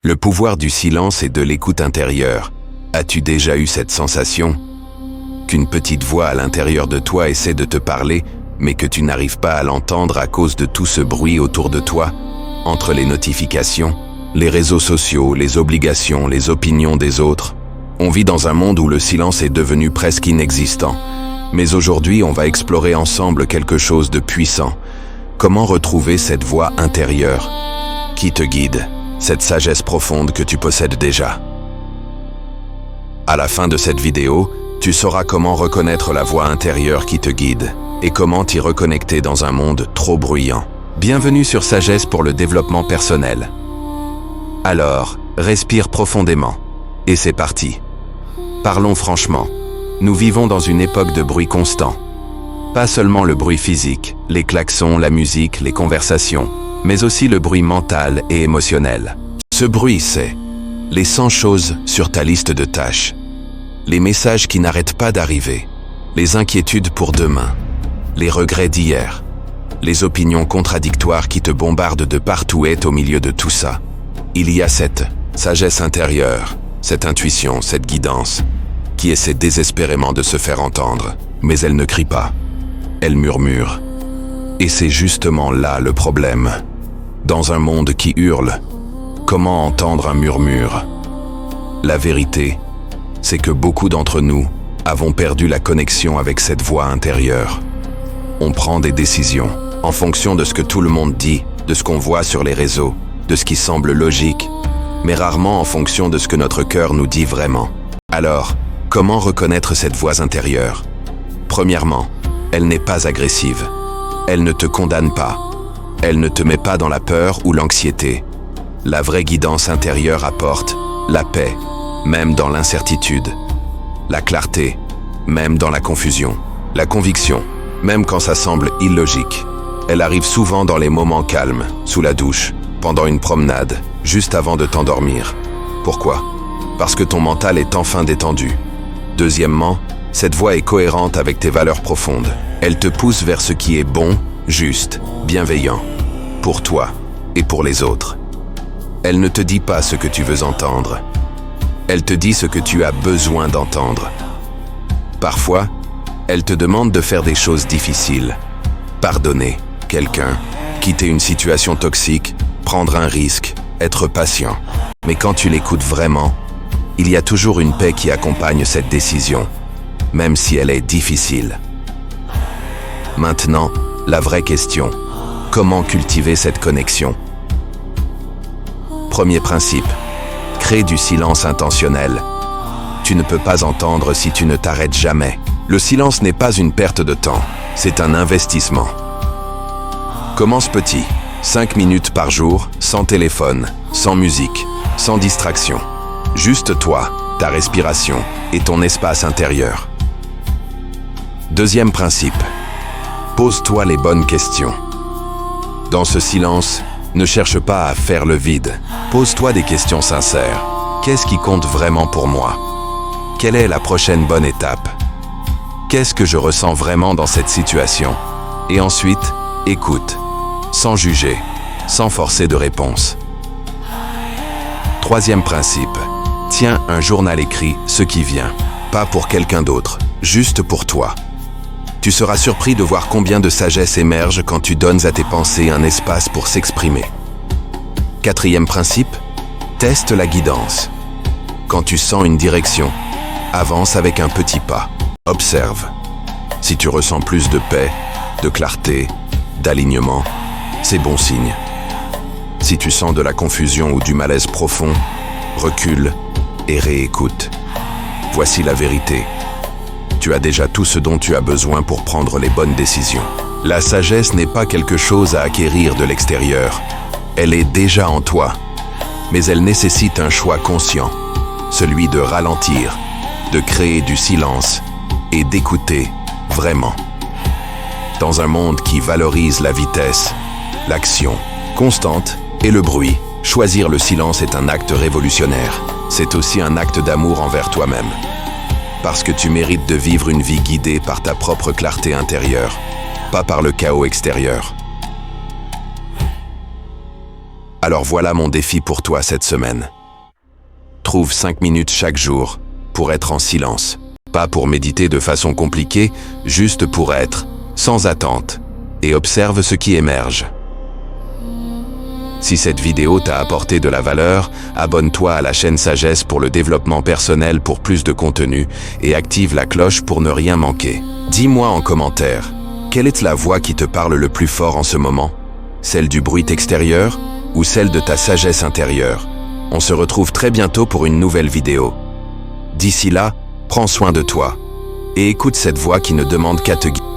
Le pouvoir du silence et de l'écoute intérieure. As-tu déjà eu cette sensation qu'une petite voix à l'intérieur de toi essaie de te parler, mais que tu n'arrives pas à l'entendre à cause de tout ce bruit autour de toi, entre les notifications, les réseaux sociaux, les obligations, les opinions des autres? On vit dans un monde où le silence est devenu presque inexistant. Mais aujourd'hui, on va explorer ensemble quelque chose de puissant. Comment retrouver cette voix intérieure qui te guide, cette sagesse profonde que tu possèdes déjà? À la fin de cette vidéo, tu sauras comment reconnaître la voix intérieure qui te guide et comment t'y reconnecter dans un monde trop bruyant. Bienvenue sur Sagesse pour le développement personnel. Alors, respire profondément. Et c'est parti. Parlons franchement. Nous vivons dans une époque de bruit constant. Pas seulement le bruit physique, les klaxons, la musique, les conversations, mais aussi le bruit mental et émotionnel. Ce bruit, c'est les 100 choses sur ta liste de tâches, les messages qui n'arrêtent pas d'arriver, les inquiétudes pour demain, les regrets d'hier, les opinions contradictoires qui te bombardent de partout. Et au milieu de tout ça, il y a cette sagesse intérieure, cette intuition, cette guidance, qui essaie désespérément de se faire entendre, mais elle ne crie pas, elle murmure. Et c'est justement là le problème. Dans un monde qui hurle, comment entendre un murmure? La vérité, c'est que beaucoup d'entre nous avons perdu la connexion avec cette voix intérieure. On prend des décisions en fonction de ce que tout le monde dit, de ce qu'on voit sur les réseaux, de ce qui semble logique, mais rarement en fonction de ce que notre cœur nous dit vraiment. Alors, comment reconnaître cette voix intérieure? Premièrement, elle n'est pas agressive. Elle ne te condamne pas. Elle ne te met pas dans la peur ou l'anxiété. La vraie guidance intérieure apporte la paix, même dans l'incertitude. La clarté, même dans la confusion. La conviction, même quand ça semble illogique. Elle arrive souvent dans les moments calmes, sous la douche, pendant une promenade, juste avant de t'endormir. Pourquoi? Parce que ton mental est enfin détendu. Deuxièmement, cette voix est cohérente avec tes valeurs profondes. Elle te pousse vers ce qui est bon, juste, bienveillant, pour toi et pour les autres. Elle ne te dit pas ce que tu veux entendre. Elle te dit ce que tu as besoin d'entendre. Parfois, elle te demande de faire des choses difficiles. Pardonner quelqu'un, quitter une situation toxique, prendre un risque, être patient. Mais quand tu l'écoutes vraiment, il y a toujours une paix qui accompagne cette décision, même si elle est difficile. Maintenant, la vraie question, comment cultiver cette connexion? Premier principe, crée du silence intentionnel. Tu ne peux pas entendre si tu ne t'arrêtes jamais. Le silence n'est pas une perte de temps, c'est un investissement. Commence petit, 5 minutes par jour, sans téléphone, sans musique, sans distraction. Juste toi, ta respiration et ton espace intérieur. Deuxième principe, pose-toi les bonnes questions. Dans ce silence, ne cherche pas à faire le vide. Pose-toi des questions sincères. Qu'est-ce qui compte vraiment pour moi? Quelle est la prochaine bonne étape? Qu'est-ce que je ressens vraiment dans cette situation? Et ensuite, écoute, sans juger, sans forcer de réponse. Troisième principe, tiens un journal écrit, ce qui vient. Pas pour quelqu'un d'autre, juste pour toi. Tu seras surpris de voir combien de sagesse émerge quand tu donnes à tes pensées un espace pour s'exprimer. Quatrième principe, teste la guidance. Quand tu sens une direction, avance avec un petit pas. Observe. Si tu ressens plus de paix, de clarté, d'alignement, c'est bon signe. Si tu sens de la confusion ou du malaise profond, recule et réécoute. Voici la vérité. Tu as déjà tout ce dont tu as besoin pour prendre les bonnes décisions. La sagesse n'est pas quelque chose à acquérir de l'extérieur. Elle est déjà en toi. Mais elle nécessite un choix conscient, celui de ralentir, de créer du silence et d'écouter vraiment. Dans un monde qui valorise la vitesse, l'action constante et le bruit, choisir le silence est un acte révolutionnaire. C'est aussi un acte d'amour envers toi-même. Parce que tu mérites de vivre une vie guidée par ta propre clarté intérieure, pas par le chaos extérieur. Alors voilà mon défi pour toi cette semaine. Trouve 5 minutes chaque jour pour être en silence. Pas pour méditer de façon compliquée, juste pour être, sans attente, et observe ce qui émerge. Si cette vidéo t'a apporté de la valeur, abonne-toi à la chaîne Sagesse pour le développement personnel pour plus de contenu et active la cloche pour ne rien manquer. Dis-moi en commentaire, quelle est la voix qui te parle le plus fort en ce moment? Celle du bruit extérieur ou celle de ta sagesse intérieure? On se retrouve très bientôt pour une nouvelle vidéo. D'ici là, prends soin de toi et écoute cette voix qui ne demande qu'à te guider.